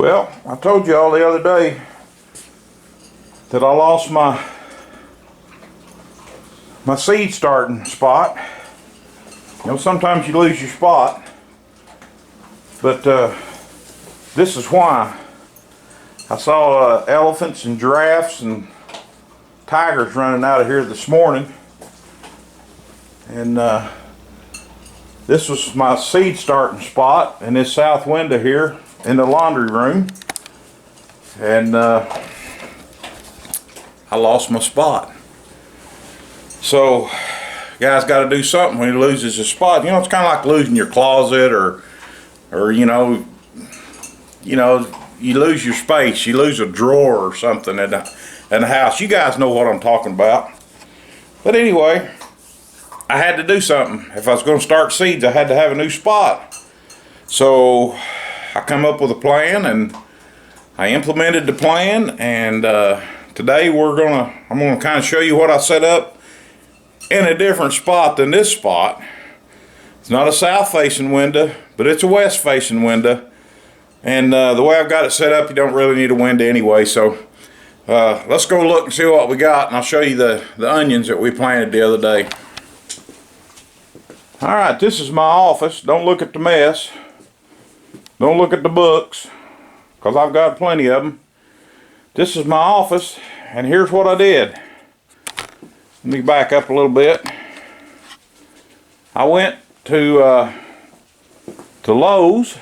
Well, I told you all the other day that I lost my seed starting spot. You know, sometimes you lose your spot, but this is why. I saw elephants and giraffes and tigers running out of here this morning, and this was my seed starting spot in this south window here in the laundry room, and I lost my spot. So guys got to do something when he loses his spot. You know, it's kind of like losing your closet, or you lose your space, you lose a drawer or something in the house. You guys know what I'm talking about. But anyway, I had to do something. If I was going to start seeds, I had to have a new spot. So I come up with a plan, and I implemented the plan, and today I'm gonna kind of show you what I set up in a different spot than this spot. It's not a south facing window, but it's a west facing window. And the way I've got it set up, you don't really need a window anyway. So let's go look and see what we got, and I'll show you the onions that we planted the other day. Alright, this is my office. Don't look at the mess. Don't look at the books, because I've got plenty of them. This is my office, and here's what I did. Let me back up a little bit. I went to Lowe's,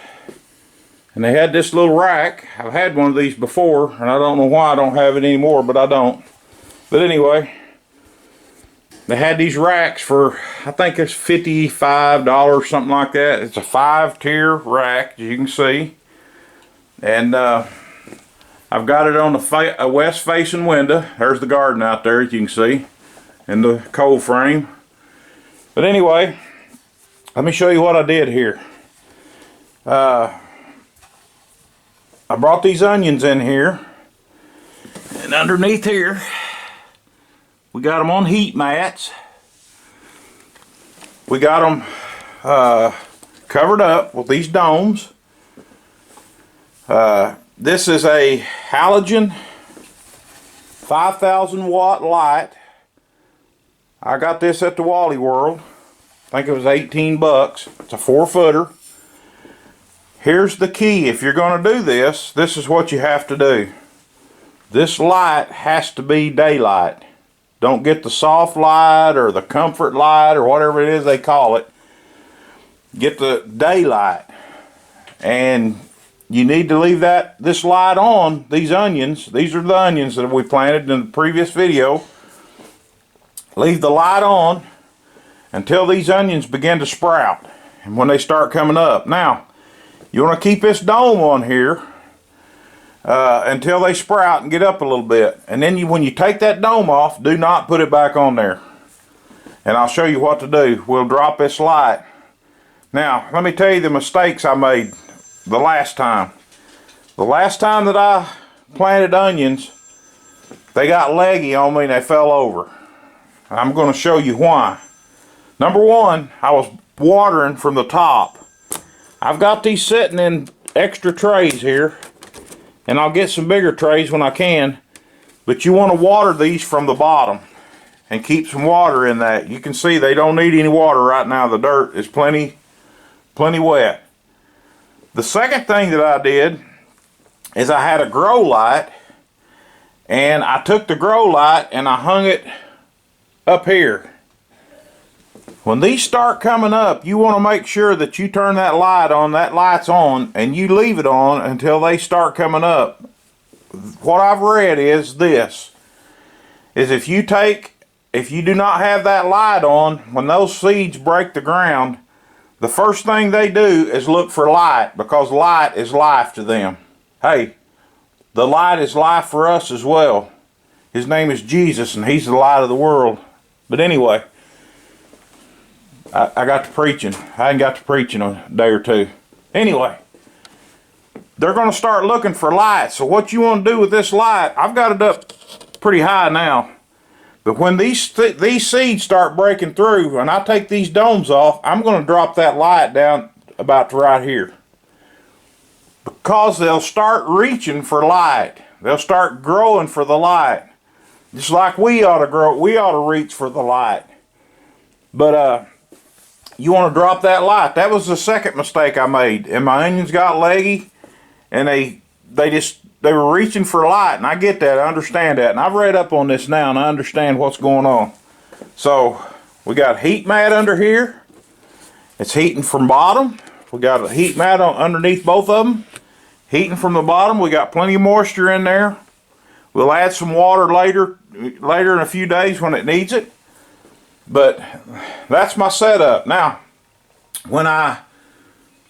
and they had this little rack. I've had one of these before, and I don't know why I don't have it anymore, but I don't. But anyway, they had these racks for, I think it's $55, something like that. It's a 5-tier rack, as you can see. And I've got it on a west facing window. There's the garden out there, as you can see, and the cold frame. But anyway, let me show you what I did here. I brought these onions in here, and underneath here we got them on heat mats. We got them covered up with these domes. This is a halogen 5,000 watt light. I got this at the Wally World. I think it was 18 bucks. It's a 4-footer. Here's the key. If you're going to do this, this is what you have to do. This light has to be daylight. Don't get the soft light or the comfort light or whatever it is they call it. Get the daylight. And you need to leave this light on. These onions, these are the onions that we planted in the previous video. Leave the light on until these onions begin to sprout, and when they start coming up. Now, you want to keep this dome on here until they sprout and get up a little bit. And then when you take that dome off, do not put it back on there. And I'll show you what to do. We'll drop this light. Now, let me tell you the mistakes I made the last time. The last time that I planted onions, they got leggy on me and they fell over. I'm going to show you why. Number one, I was watering from the top. I've got these sitting in extra trays here, and I'll get some bigger trays when I can, but you want to water these from the bottom and keep some water in that. You can see they don't need any water right now. The dirt is plenty wet. The second thing that I did is I had a grow light, and I took the grow light and I hung it up here. When these start coming up, you want to make sure that you turn that light on, that light's on, and you leave it on until they start coming up. What I've read is this, is if you do not have that light on, when those seeds break the ground, the first thing they do is look for light, because light is life to them. Hey, the light is life for us as well. His name is Jesus, and he's the light of the world. But anyway, I got to preaching. I ain't got to preach in a day or two. Anyway, they're going to start looking for light. So what you want to do with this light, I've got it up pretty high now. But when these seeds start breaking through, and I take these domes off, I'm going to drop that light down about to right here. Because they'll start reaching for light. They'll start growing for the light. Just like we ought to grow, we ought to reach for the light. But you want to drop that light. That was the second mistake I made. And my onions got leggy, and they were reaching for light. And I get that, I understand that. And I've read up on this now, and I understand what's going on. So we got heat mat under here. It's heating from bottom. We got a heat mat underneath both of them. Heating from the bottom. We got plenty of moisture in there. We'll add some water later in a few days when it needs it. But that's my setup. Now, when I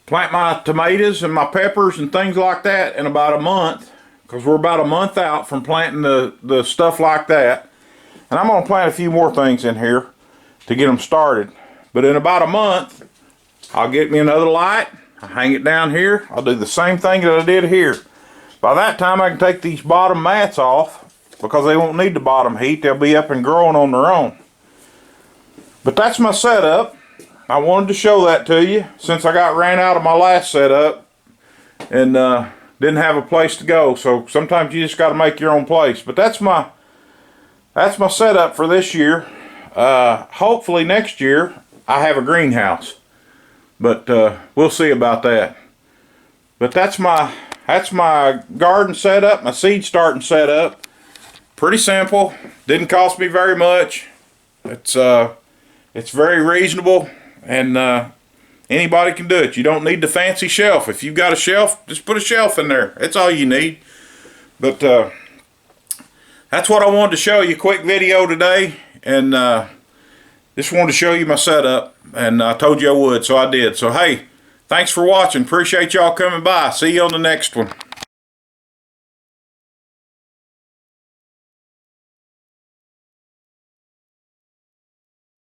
plant my tomatoes and my peppers and things like that in about a month, because we're about a month out from planting the stuff like that, and I'm going to plant a few more things in here to get them started. But in about a month, I'll get me another light. I'll hang it down here. I'll do the same thing that I did here. By that time, I can take these bottom mats off because they won't need the bottom heat. They'll be up and growing on their own. But that's my setup. I wanted to show that to you since I ran out of my last setup and didn't have a place to go. So sometimes you just got to make your own place. But that's my setup for this year. Hopefully next year I have a greenhouse. But we'll see about that. But that's my garden setup, my seed starting setup. Pretty simple. Didn't cost me very much. It's very reasonable, and anybody can do it. You don't need the fancy shelf. If you've got a shelf, just put a shelf in there. That's all you need. But that's what I wanted to show you. Quick video today, and just wanted to show you my setup, and I told you I would, so I did. So hey, thanks for watching. Appreciate y'all coming by. See you on the next one.